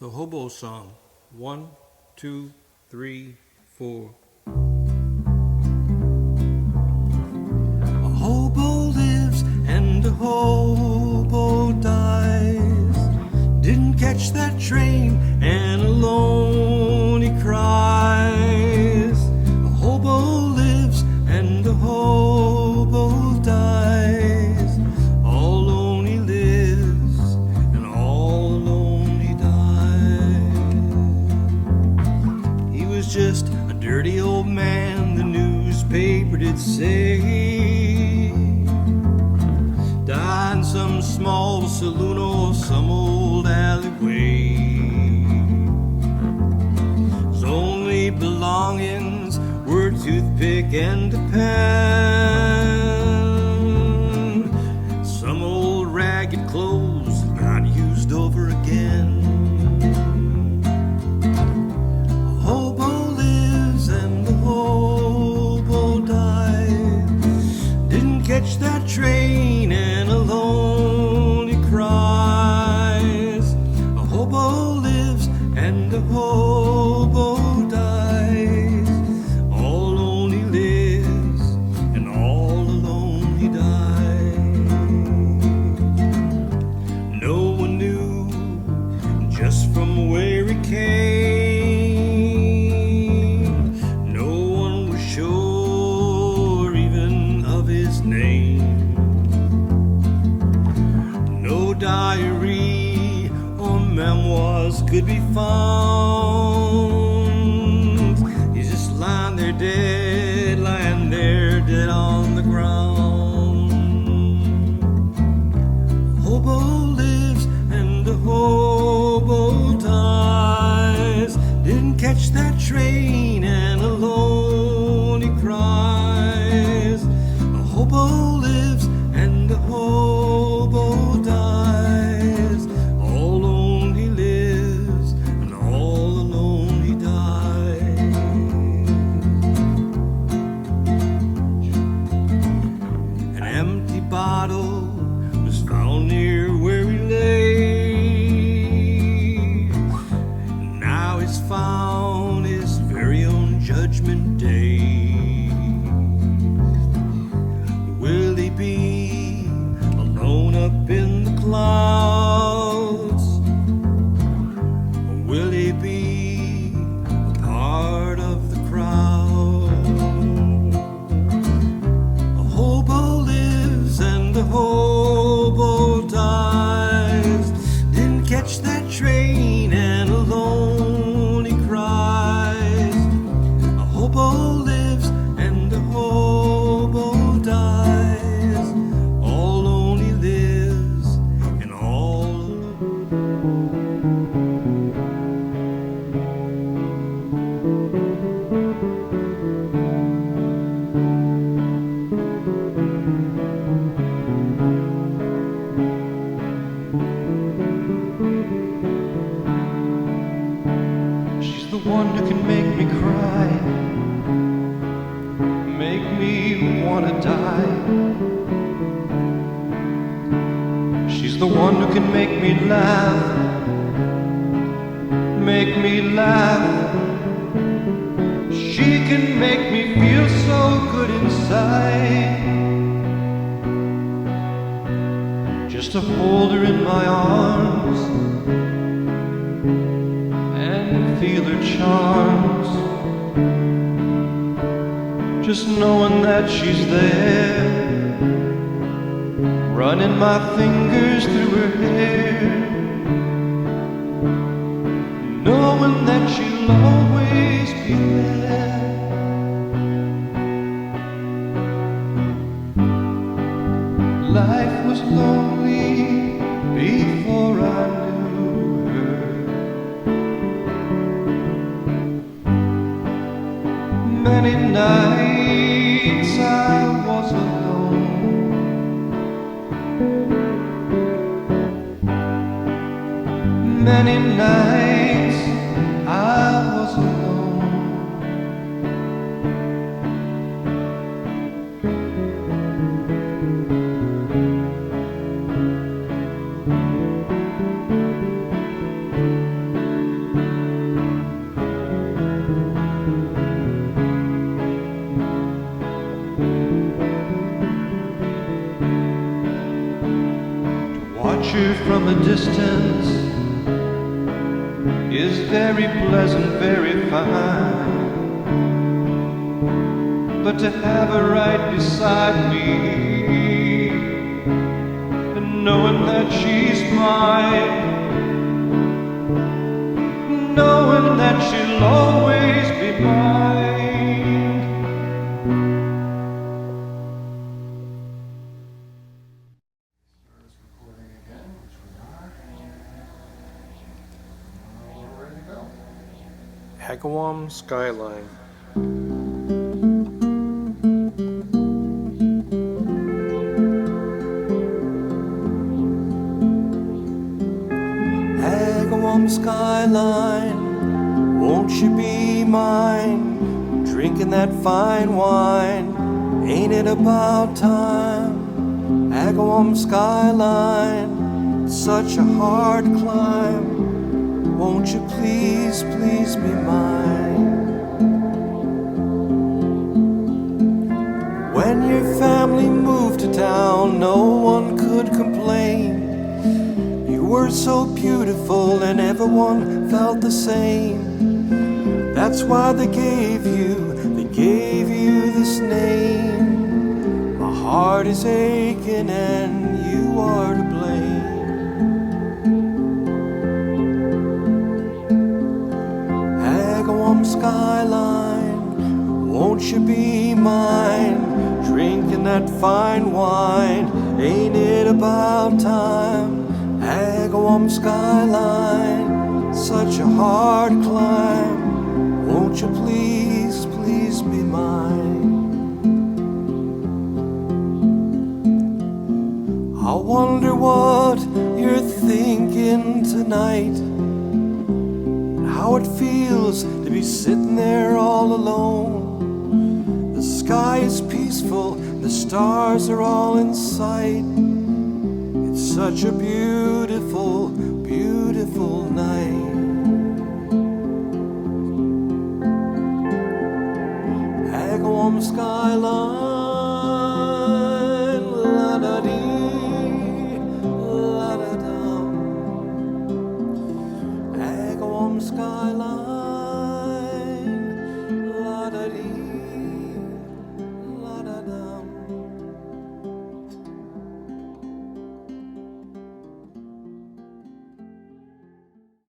The Hobo Song. 1, 2, 3, 4. A hobo lives and a hobo dies. Didn't catch that train and alone he cries. A hobo lives and a hobo dies. All alone he lives and all alone he dies. He was just a dirty old man, the newspaper did say. Died in some small saloon or some old alleyway. His only belongings were a toothpick and a pen. Some old ragged clothes got used over again. A hobo lives and a hobo dies. Didn't catch that train and alone he cries. A hobo lives and a hobo dies. All alone he lives and all alone he dies. No one knew just from where he came. No one was sure even of his name. No diary or memoirs could be found. He's just lying there dead on the ground. A hobo lives and a hobo dies. Didn't catch that train and alone he cries. A hobo lives and a hobo dies. All alone he lives and all alone he dies. An empty bottle was found near where he lay. Now he's found his very own judgment day. Will he be alone up in the clouds? Or will he be a part of the crowd? A hobo lives and a hobo dies. Didn't catch that train and alone he cries. A hobo lives and a hobo dies. All alone he lives and all She's the one who can make me cry, make me wanna die. She's the one who can make me laugh, make me laugh. She can make me feel so good inside. Just to hold her in my arms and feel her charms. Just knowing that she's there, running my fingers through her hair, knowing that she'll always be there. Life was lonely before I knew her. Many nights I was alone. Many nights I was alone. watch you from a distance is very pleasant, very fine. But to have her right beside me and knowing that she's mine, knowing that she'll always be mine. Recording again, which we are, and we're ready to go. Agawam skyline. Agawam skyline, won't you be mine? Drinking that fine wine, ain't it about time? Agawam skyline, it's such a hard climb. Won't you please, please be mine? When your family moved to town, no one could complain. You were so beautiful and everyone felt the same. That's why they gave you this name. My heart is aching and you are to blame. Agawam skyline, won't you be mine? Drinking that fine wine, ain't it about time? Agawam skyline, such a hard climb. Won't you please, please be mine? I wonder what you're thinking tonight, and how it feels to be sitting there all alone. The sky is peaceful, the stars are all in sight. It's such a beautiful, beautiful night. Agawam skyline.